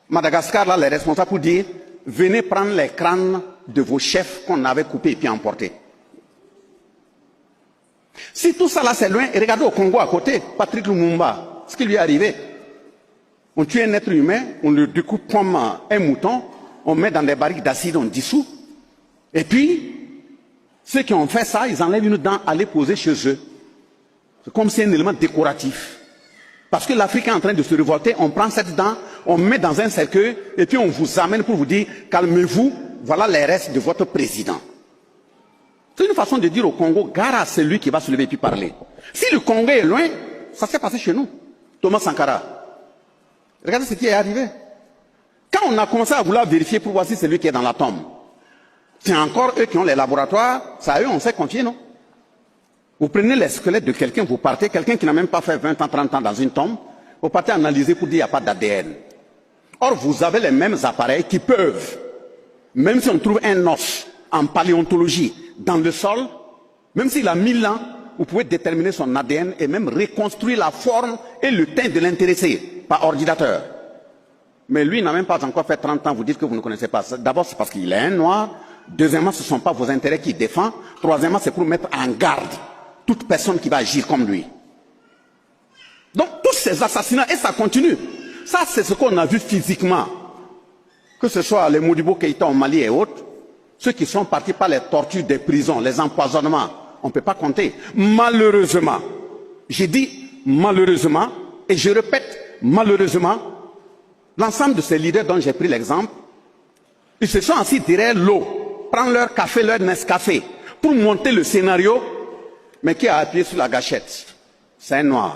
Madagascar, là, les responsables pour dire, venez prendre les crânes de vos chefs qu'on avait coupés et puis emportés. Si tout ça là c'est loin, et regardez au Congo à côté, Patrick Lumumba, ce qui lui est arrivé. On tue un être humain, on le découpe comme un mouton, on met dans des barriques d'acide, on dissout. Et puis, ceux qui ont fait ça, ils enlèvent une dent à les poser chez eux. C'est comme si c'est un élément décoratif. Parce que l'Afrique est en train de se révolter, on prend cette dent, on met dans un cercueil, et puis on vous amène pour vous dire, calmez-vous, voilà les restes de votre président. C'est une façon de dire au Congo, gare à celui qui va se lever et puis parler. Si le Congo est loin, ça s'est passé chez nous. Thomas Sankara. Regardez ce qui est arrivé. Quand on a commencé à vouloir vérifier pour voir si c'est lui qui est dans la tombe, c'est encore eux qui ont les laboratoires, ça à eux on s'est confié, non? Vous prenez les squelettes de quelqu'un, vous partez, quelqu'un qui n'a même pas fait 20 ans, 30 ans dans une tombe, vous partez analyser pour dire qu'il n'y a pas d'ADN. Or, vous avez les mêmes appareils qui peuvent, même si on trouve un os en paléontologie dans le sol, même s'il a 1000 ans, vous pouvez déterminer son ADN et même reconstruire la forme et le teint de l'intéressé par ordinateur. Mais lui n'a même pas encore fait 30 ans, vous dites que vous ne connaissez pas ça. D'abord, c'est parce qu'il est un noir. Deuxièmement, ce ne sont pas vos intérêts qu'il défend. Troisièmement, c'est pour mettre en garde toute personne qui va agir comme lui. Donc, tous ces assassinats, et ça continue. Ça, c'est ce qu'on a vu physiquement. Que ce soit les Modibo Keïta au Mali et autres, ceux qui sont partis par les tortures des prisons, les empoisonnements, on ne peut pas compter. Malheureusement, j'ai dit malheureusement, et je répète malheureusement, l'ensemble de ces leaders dont j'ai pris l'exemple, ils se sont assis derrière l'eau, prendre leur café, leur Nescafé, pour monter le scénario, mais qui a appuyé sur la gâchette? C'est un noir.